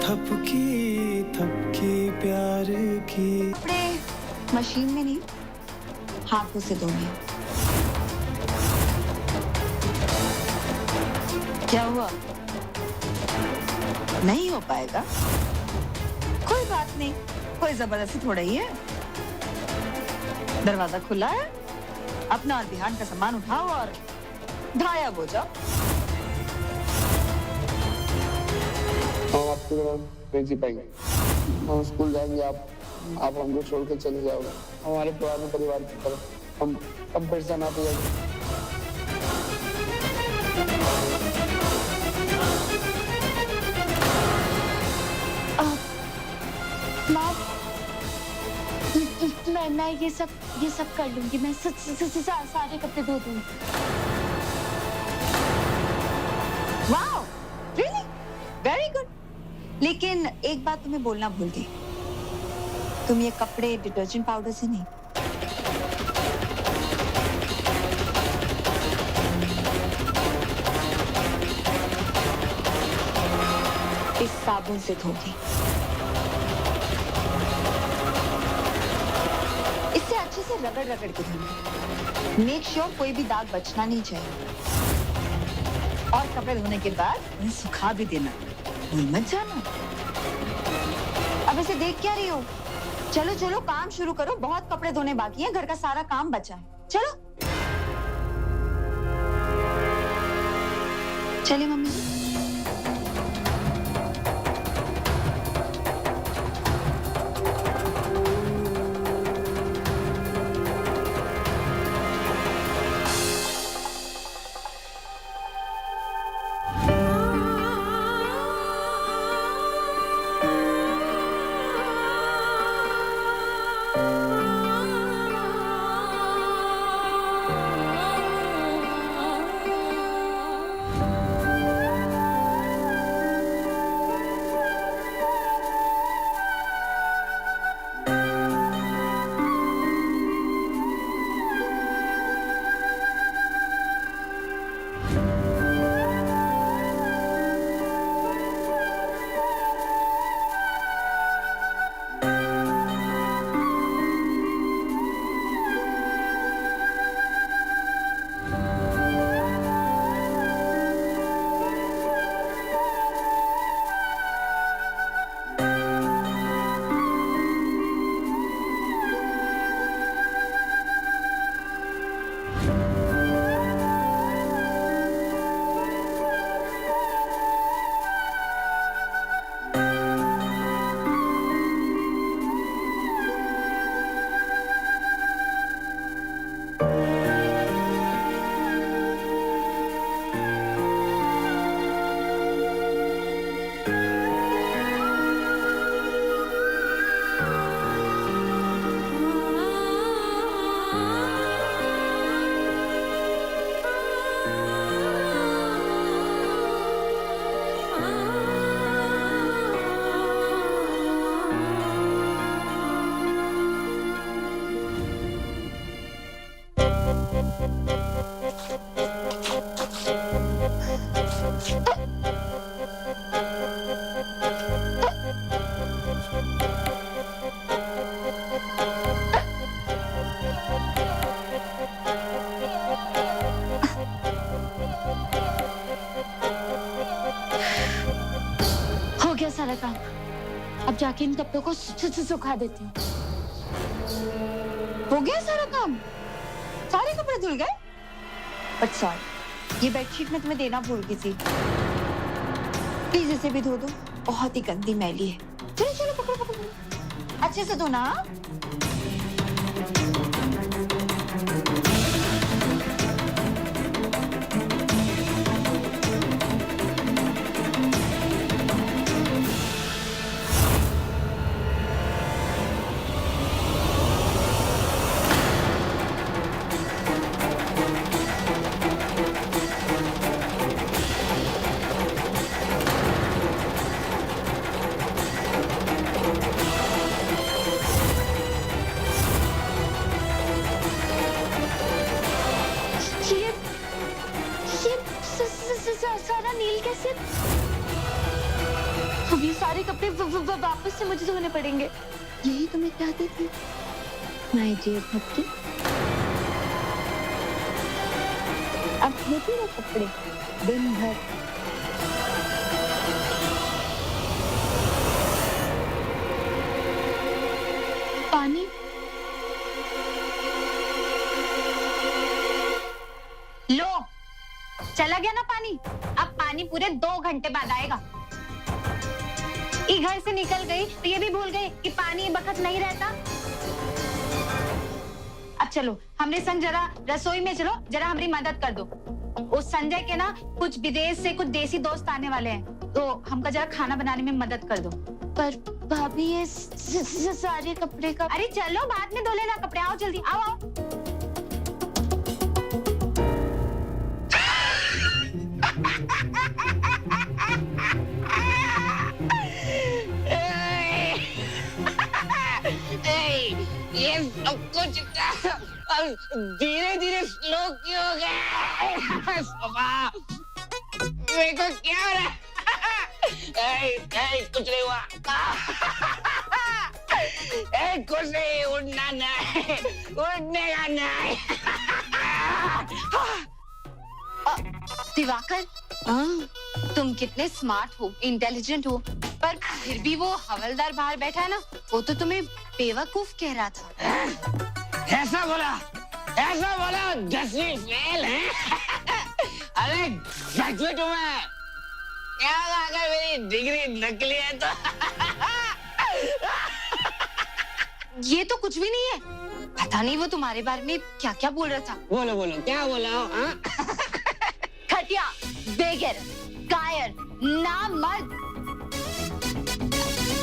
थपकी प्यार की। कपड़े मशीन में नहीं, हाथों से धोने। क्या हुआ? नहीं हो पाएगा? कोई बात नहीं, कोई जबरदस्ती थोड़ा ही है। दरवाजा खुला है, अपना और बिहान का सामान उठाओ और गायब हो जाओ। हम आपके बिना नहीं जी पाएंगे। हम स्कूल जाएंगे, आप हमको छोड़ के चले जाओगे। हमारे पुराने परिवार की तरफ हम फिर से ना जाएंगे। मैं ये सब कर लूंगी। मैं सारे कपड़े धो दूंगी। Wow, really very good. लेकिन एक बात तुम्हें बोलना भूल गई, तुम ये कपड़े डिटर्जेंट पाउडर से नहीं, इस साबुन से धोगी। इससे अच्छे से रगड़ रगड़ के धोना। मेक श्योर कोई भी दाग बचना नहीं चाहिए। और कपड़े धोने के बाद उन्हें सुखा भी देना, भूल मत जाना। अब ऐसे देख क्या रही हो? चलो चलो काम शुरू करो, बहुत कपड़े धोने बाकी हैं, घर का सारा काम बचा है। चलो चलिए मम्मी जी। हो गया सारा काम। अब जाके इन कपड़ों को सुखा देती हूँ। हो गया सारा काम? सारे कपड़े धुल गए? बट सॉरी, ये बेडशीट मैं तुम्हें देना भूल गई थी। प्लीज इसे भी धो दो, बहुत ही गंदी मैली है। चलो चलो पकड़ो पकड़ो, अच्छे से धोना। अब ये सारे कपड़े वापस से मुझे धोने पड़ेंगे। यही तो मैं चाहती थी। माय डियर भक्ति, अब धोती रहो कपड़े दिन भर। पानी लो, चला गया ना पानी। अब पानी पूरे 2 घंटे बाद आएगा। ये घर से निकल गई तो ये भी भूल गई कि पानी बखत नहीं रहता। अब चलो हमरे संग जरा रसोई में चलो, जरा हमारी मदद कर दो। उस संजय के ना कुछ विदेश से कुछ देसी दोस्त आने वाले हैं, तो हमका जरा खाना बनाने में मदद कर दो। पर भाभी ये सारे कपड़े का। अरे चलो बाद में धो लेना कपड़े। आओ जल्दी, आओ आओ। ये सब कुछ धीरे धीरे स्लो क्यों हो गया? मेरे को क्या हो रहा है? कुछ नहीं हुआ। कुछ नहीं, उड़ना नहीं, उड़ने का नहीं। दिवाकर, तुम कितने स्मार्ट हो, इंटेलिजेंट हो, पर फिर भी वो हवलदार बाहर बैठा है ना, वो तो तुम्हें बेवकूफ कह रहा था। ऐसा बोला 10वीं फेल है। अरे ग्रेजुएट हूँ मैं। क्या अगर मेरी डिग्री नकली है तो? ये तो कुछ भी नहीं है। पता नहीं वो तुम्हारे बारे में क्या क्या बोल रहा था। बोलो बोलो, क्या बोला हो? घटिया, बेगर, कायर, नामर्द।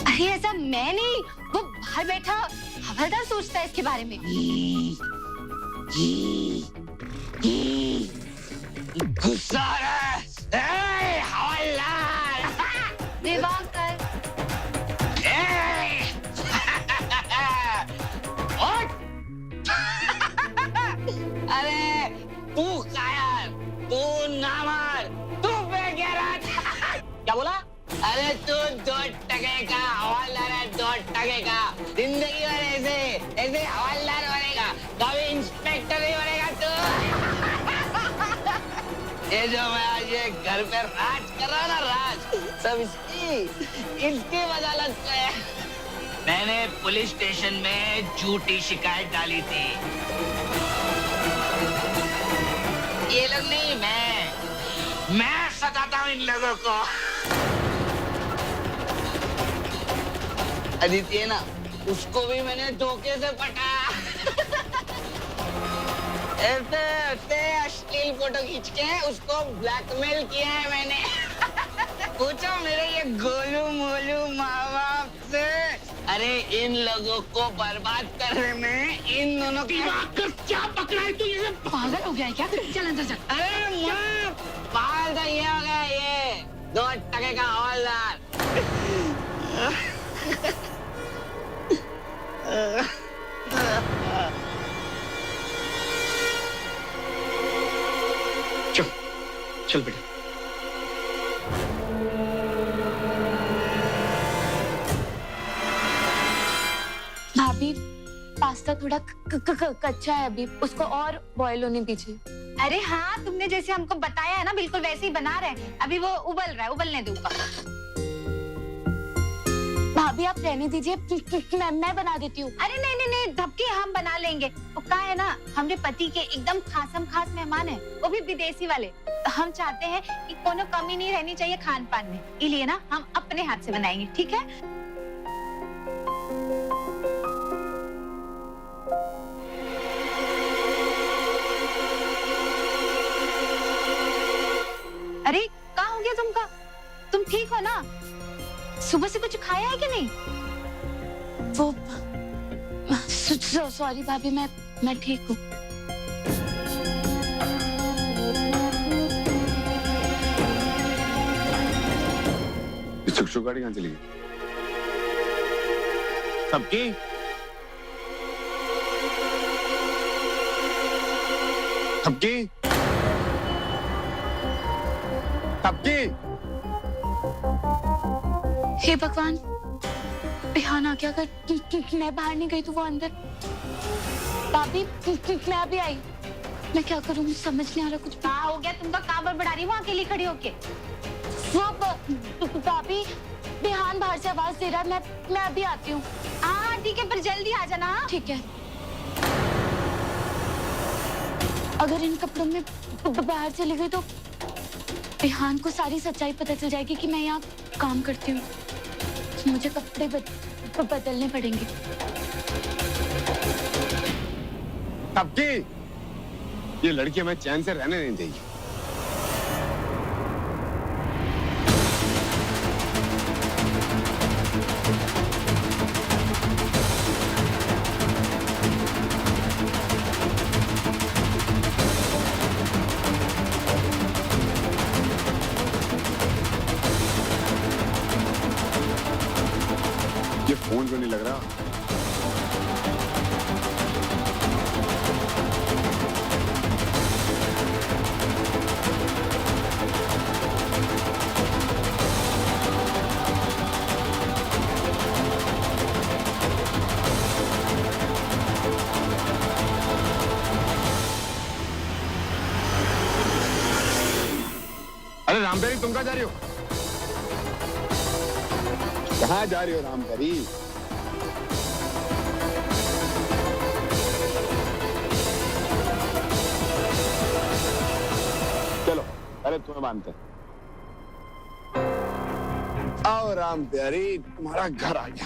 अरे ऐसा मैं नहीं, वो बाहर बैठा हवलदार सोचता है इसके बारे में। गुस्सा आ रहा है। हवलदार। दिवाकर, अरे तू कायर, तू नामर्द, तू बेगैरत। क्या बोला? अरे तू 2 टके का हवलदार है, 2 टके का। जिंदगी भर ऐसे ऐसे हवलदार बनेगा, कभी इंस्पेक्टर नहीं बनेगा तू। ये जो मैं आज ये घर पे राज कर रहा ना, राज सब इसकी बदौलत से है। मैंने पुलिस स्टेशन में झूठी शिकायत डाली थी। ये लोग नहीं, मैं सताता हूँ इन लोगों को। अदिति ना, उसको भी मैंने धोखे से पटाया। ऐसे अश्लील फोटो खींच के उसको ब्लैकमेल किया है मैंने। पूछो मेरे ये गोलू मोलू माँ बाप से। अरे इन लोगों को बर्बाद करने में इन दोनों की क्या पकड़ा है तू? ये पागल हो गया है क्या? चल अंदर चल। अरे माँ, पागल तो ये हो गया, ये 2 टके का हवलदार। चल बेटा। भाभी पास्ता थोड़ा कच्चा है अभी, उसको और बॉईल होने दीजिए। अरे हाँ, तुमने जैसे हमको बताया है ना, बिल्कुल वैसे ही बना रहे हैं। अभी वो उबल रहा है, उबलने दो। भाभी आप रहने दीजिए, मैं बना देती हूँ। अरे नहीं नहीं नहीं, धबके हम बना लेंगे। वो क्या है ना, हमारे पति के एकदम खास मेहमान है, वो भी विदेशी वाले। हम चाहते हैं कि कोनो कमी नहीं रहनी चाहिए खान पान में, इसलिए ना हम अपने हाथ से बनाएंगे, ठीक है? अरे क्या हो गया तुमका? तुम ठीक हो ना? सुबह से कुछ खाया है कि नहीं? वो सॉरी भाभी, मैं ठीक हूँ। शुक गाड़ी कहाँ चली गई? सबकी सबकी सबकी हे भगवान, बिहान आ गया, अगर मैं बाहर नहीं गई तो वो अंदर। भाभी, मैं अभी आई। मैं क्या करूँ, मुझे समझ नहीं आ रहा कुछ। क्या हो गया तुमका? कहाँ बड़बड़ा रही हो अकेली खड़ी होके? वो भाभी, बिहान बाहर से आवाज दे रहा है, मैं अभी आती हूँ। हाँ ठीक है, पर जल्दी आ जाना। ठीक है। अगर इन कपड़ों में बाहर चली गई तो बिहान को सारी सच्चाई पता चल जाएगी कि मैं यहाँ काम करती हूँ। मुझे कपड़े बदलने पड़ेंगे। सबकी ये लड़की हमें चैन से रहने नहीं देगी। ये फोन क्यों नहीं लग रहा? अरे रामपेरी, तुम कहाँ जा रही हो? कहाँ जा रही हो रामपेरी? चलो, अरे तुम्हें मानते हैं। आओ रामपेरी, तुम्हारा घर आ गया।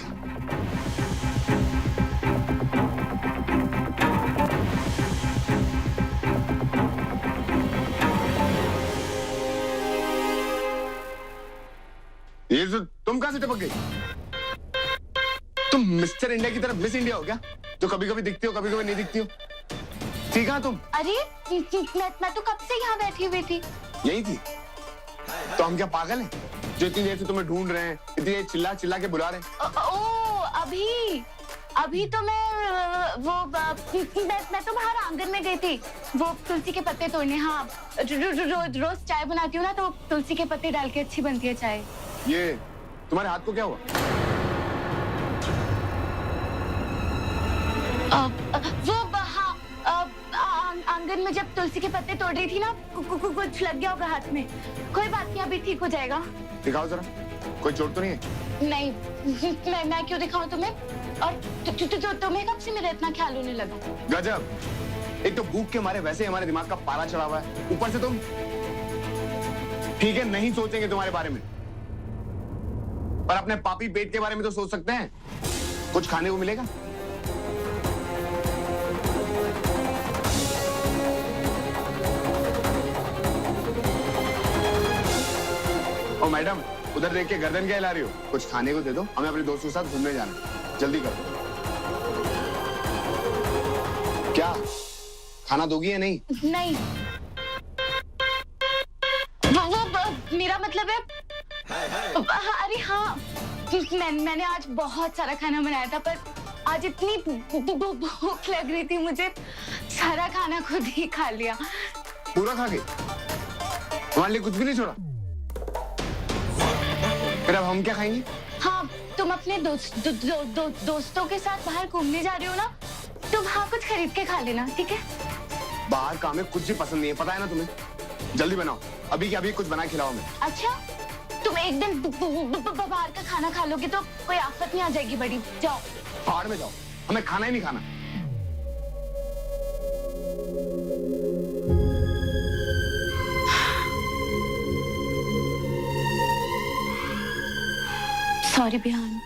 ये तो तुम कहां से टपक गई? तुम मिस्टर इंडिया की तरफ मिस इंडिया हो क्या? जो कभी कभी दिखती हो, कभी कभी नहीं दिखती हो। ठीक है तुम? अरे मैं तो कब से यहाँ बैठी हुई थी। यही थी? तो हम क्या पागल हैं जो इतनी देर से तुम्हें ढूंढ रहे हैं, इतनी देर चिल्ला चिल्ला के बुला रहे हैं? ओ अभी तो मैं तो बाहर आंगन में गई थी, वो तुलसी के पत्ते तोड़ने। हाँ, रोज चाय बनाती हूँ ना, तो तुलसी के पत्ते डाल के अच्छी बनती है चाय। ये तुम्हारे हाथ को क्या हुआ? आंगन में जब तुलसी के पत्ते तोड़ रही थी ना, कुछ लग गया होगा हाथ में। कोई बात नहीं, अभी ठीक हो जाएगा। दिखाओ जरा, कोई चोट तो नहीं है? नहीं, मैं क्यों दिखाऊं तुम्हें? और तुम्हें कब से मेरा इतना ख्याल होने लगा? गजब, एक तो भूख के मारे वैसे ही हमारे दिमाग का पारा चढ़ा हुआ है, ऊपर से तुम। ठीक है, नहीं सोचेंगे तुम्हारे बारे में, पर अपने पापी पेट के बारे में तो सोच सकते हैं। कुछ खाने को मिलेगा? ओ मैडम, उधर देख के गर्दन क्या हिला रही हो? कुछ खाने को दे दो, हमें अपने दोस्तों के साथ घूमने जाना है। जल्दी करो। क्या खाना दोगी या नहीं? नहीं, वो मेरा मतलब है। अरे हाँ, मैंने आज बहुत सारा खाना बनाया था, पर आज इतनी भूख लग रही थी मुझे, सारा खाना खुद ही खा लिया। पूरा खा गई? हमारे लिए कुछ भी नहीं छोड़ा? फिर अब हम क्या खाएंगे? हाँ, तुम अपने दोस्तों के साथ बाहर घूमने जा रही हो ना, तो वहाँ कुछ खरीद के खा लेना, ठीक है? बाहर का हमें कुछ भी पसंद नहीं है, पता है ना तुम्हें। जल्दी बनाओ, अभी के अभी कुछ बना खिलाओ हमें। अच्छा, तुम एक दिन बाहर का खाना खा लोगे तो कोई आफत नहीं आ जाएगी बड़ी। जाओ, बाहर में जाओ, हमें खाना ही नहीं खाना। सॉरी बिहान,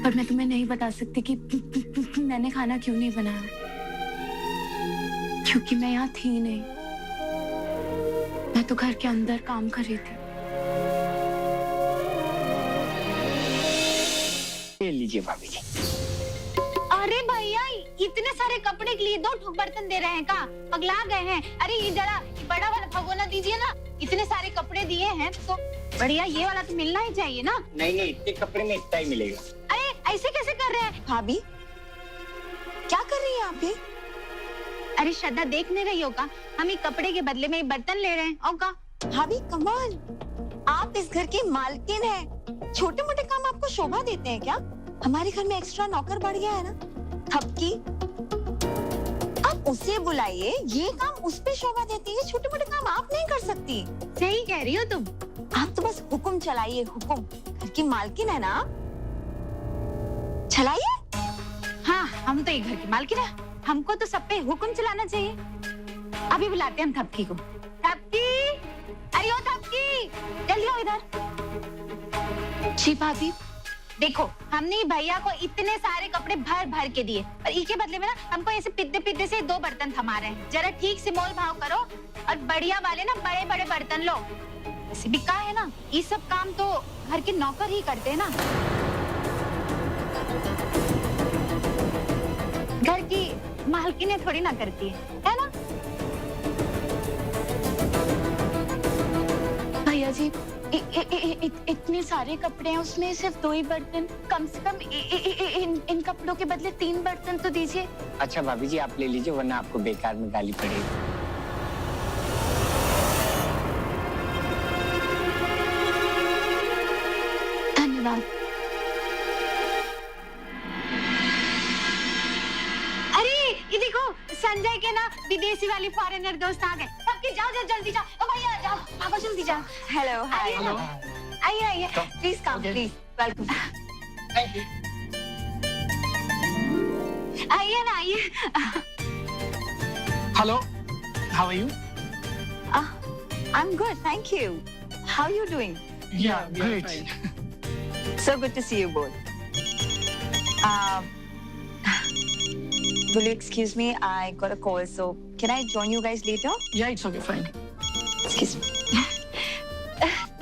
पर मैं तुम्हें नहीं बता सकती कि मैंने खाना क्यों नहीं बनाया, क्योंकि मैं यहाँ थी नहीं। मैं तो घर के अंदर काम कर रही थी। ले लीजिए भाभी जी। अरे भैया, इतने सारे कपड़े के लिए 2 ठोक बर्तन दे रहे हैं का? पगला गए हैं? अरे ये जरा बड़ा वाला भगोना दीजिए ना। इतने सारे कपड़े दिए हैं तो बढ़िया ये वाला तो मिलना ही चाहिए ना। नहीं, इतने कपड़े में इतना ही मिलेगा। अरे ऐसे कैसे कर रहे हैं? भाभी, क्या कर रही हैं आप ये? अरे श्रद्धा, देख नहीं रही हो का? हम ये कपड़े के बदले में ये बर्तन ले रहे हैं और का? भाभी कमाल, आप इस घर की मालकिन हैं। छोटे मोटे काम आपको शोभा देते हैं क्या? हमारे घर में एक्स्ट्रा नौकर बढ़ गया है ना, थपकी। आप उसे बुलाइए, ये काम उस पे शोभा देती है, छोटे मोटे काम आप नहीं कर सकती। सही कह रही हो तुम। आप तो बस हुक्म चलाइए, हुक्म। घर की मालकिन है ना, चलाइए। हाँ, हम तो ये घर की मालकिन है, हमको तो सब पे हुक्म चलाना चाहिए। अभी बुलाते हैं हम थपकी को। थपकी, अरे ओ थपकी, जल्दी आओ इधर। जी भाभी, देखो हमने भैया को इतने सारे कपड़े भर भर के दिए और इसके बदले में ना हमको ऐसे पिद्दे पिद्दे से 2 बर्तन थमा रहे हैं। जरा ठीक से मोल भाव करो और बढ़िया वाले ना बड़े बड़े बर्तन लो। वैसे भी कहा है ना, ये सब काम तो घर के नौकर ही करते हैं ना। घर की मालकिनें थोड़ी ना करती है ना? भैया जी, इतने सारे कपड़े हैं, उसमें सिर्फ 2 ही बर्तन। कम से कम इन कपड़ों के बदले 3 बर्तन तो दीजिए। अच्छा भाभी जी, आप ले लीजिए, वरना आपको बेकार में गाली पड़ेगी। धन्यवाद। अरे ये देखो, संजय के ना विदेशी वाली फॉरेनर दोस्त आ गए। सबके जाओ जाओ, जल्दी जाओ। ओ भैया जाओ, भागो जल्दी जाओ। हेलो, हाय। आइए आइए। Please come, please. Welcome. Thank you. आइए ना, आइए। Hello, how are you? I'm good, thank you. How are you doing? Yeah, great. So good to see you both. Will you excuse me? I got a call, so can I join you guys later? Yeah, it's okay, fine. Excuse me.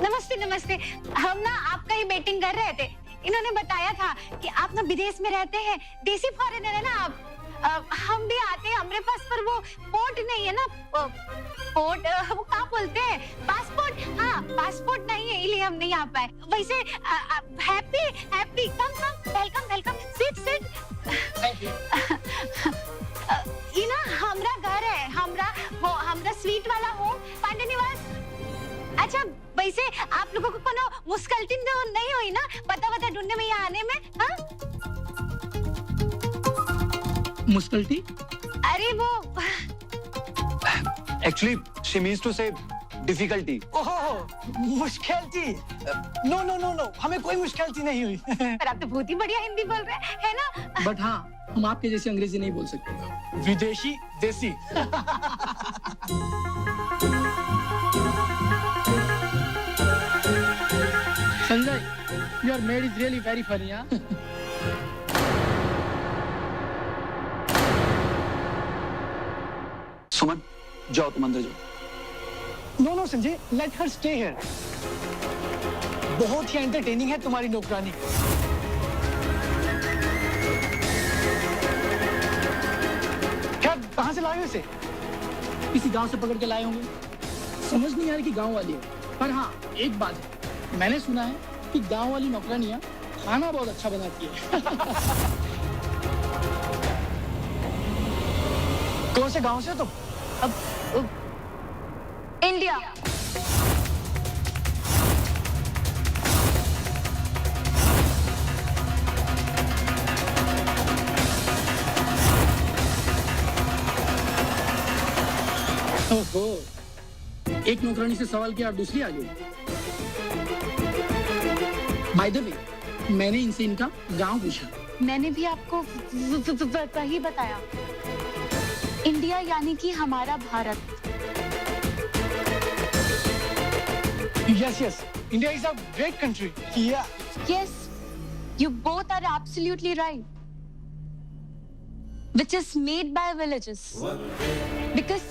नमस्ते नमस्ते। हम ना आपका ही betting कर रहे थे। इन्होंने बताया था कि आप ना विदेश में रहते हैं, देसी फॉरेनर है ना आप। हम भी आते हैं, हमारे पास पर वो पोर्ट नहीं है ना, पोर्ट वो क्या बोलते हैं, पासपोर्ट। हाँ, पासपोर्ट नहीं है, इसलिए हम नहीं आ पाए। वैसे happy happy, come come, welcome welcome, sit sit. Thank you. ये ना हमरा घर है, हमरा स्वीट वाला होम, पांडे निवास। अच्छा, वैसे आप लोगों को कोनो मुश्किल तो नहीं हुई ना पता ढूंढने में, यहाँ आने में? हाँ? Musculti? अरे वो Actually, she means to say difficulty. Oh, मुश्किल थी? No, हमें कोई मुश्किल थी नहीं हुई। पर आप तो बहुत ही बढ़िया हिंदी बोल रहे हैं, है ना? बट हाँ, हम आपके जैसे अंग्रेजी नहीं बोल सकते। विदेशी देसी। Sanjay, your maid is really very funny, हाँ? सुमन, जाओ तुम अंदर जाओ। No, Sanjay, let her stay here. बहुत ही एंटरटेनिंग है तुम्हारी नौकरानी। क्या, कहाँ से लाए हो इसे? किसी गांव से पकड़ के लाए होंगे। समझ नहीं आ रही कि गांव वाली है, पर हाँ एक बात है, मैंने सुना है कि गांव वाली नौकरानियां खाना बहुत अच्छा बनाती है। कौन से गांव से हो तुम? इंडिया। ओहो, एक नौकरानी से सवाल किया और दूसरी आ गई। बाय द वे, मैंने इनसे इनका गांव पूछा। मैंने भी आपको वही बताया। इंडिया यानी कि हमारा Bharat. Yes, India is a great country. Yeah. Yes, you both are absolutely right. Which is made by villages. Because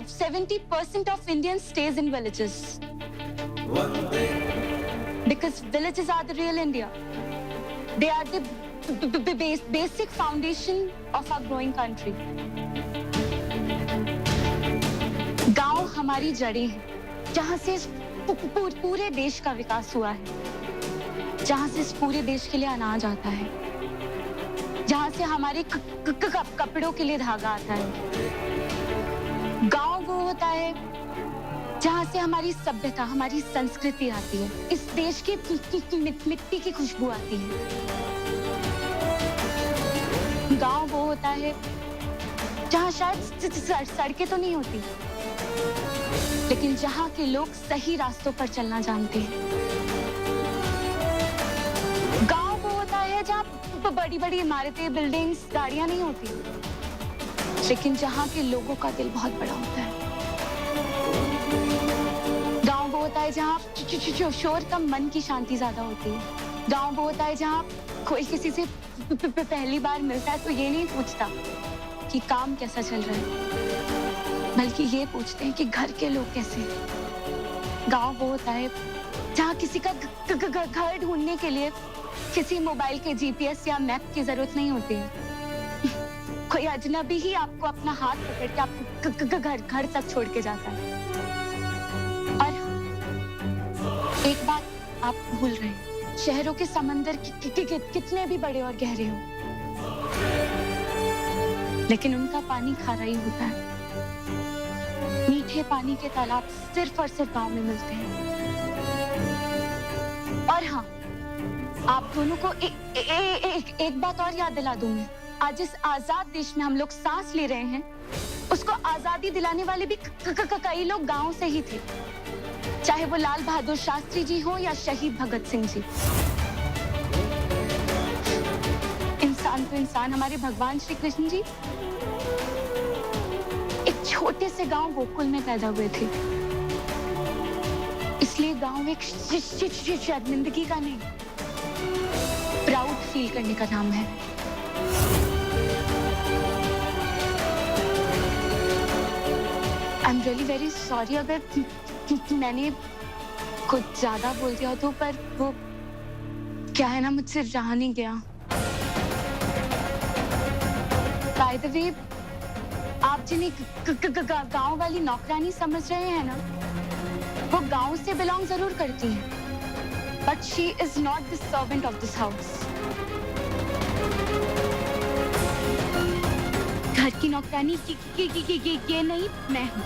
70% of Indians stays in villages. Because villages are the real India. They are the basic foundation of our growing country. गांव हमारी जड़ें हैं, जहां से पूरे देश का विकास हुआ है, जहां से इस पूरे देश के लिए अनाज आता है, जहां से हमारे कपड़ों के लिए धागा आता है। गांव वो होता है जहाँ से हमारी सभ्यता, हमारी संस्कृति आती है, इस देश की मिट्टी की खुशबू आती है। गांव वो होता है जहाँ शायद सड़कें तो नहीं होती, लेकिन जहाँ के लोग सही रास्तों पर चलना जानते हैं। गांव वो होता है जहाँ बड़ी बड़ी इमारतें, बिल्डिंग्स, गाड़ियां नहीं होती, लेकिन जहाँ के लोगों का दिल बहुत बड़ा होता है। गांव वो होता है जहाँ शोर कम, मन की शांति ज्यादा होती है। गांव वो होता है जहाँ कोई किसी से पहली बार मिलता है तो ये नहीं पूछता कि काम कैसा चल रहा है, बल्कि ये पूछते हैं कि घर के लोग कैसे हैं। गांव वो होता है जहाँ किसी का घर ढूंढने के लिए किसी मोबाइल के जीपीएस या मैप की जरूरत नहीं होती है। कोई अजनबी ही आपको अपना हाथ पकड़ के आपको घर तक छोड़ के जाता है। और एक बात आप भूल रहे हैं, शहरों के समंदर कितने भी बड़े और गहरे हो, लेकिन उनका पानी खारा ही होता है। मीठे पानी के तालाब सिर्फ और सिर्फ गांव में मिलते हैं। और हाँ, आप दोनों को एक बात और याद दिला दूंगी। आज इस आजाद देश में हम लोग सांस ले रहे हैं, उसको आजादी दिलाने वाले भी कई लोग गांव से ही थे, चाहे वो लाल बहादुर शास्त्री जी हो या शहीद भगत सिंह जी। इंसान तो इंसान, हमारे भगवान श्री कृष्ण जी एक छोटे से गांव गोकुल में पैदा हुए थे। इसलिए गांव एक शर्मिंदगी का नहीं, प्राउड फील करने का नाम है। I am really very sorry अगर मैंने कुछ ज्यादा बोल दिया तो, पर वो क्या है ना, मुझसे रहा नहीं गया। बाय द वे, आप जिन्हें गांव वाली नौकरानी समझ रहे हैं ना, वो गांव से बिलोंग जरूर करती है, but she is not the servant of this house. घर की नौकरानी ये नहीं मैं हूँ।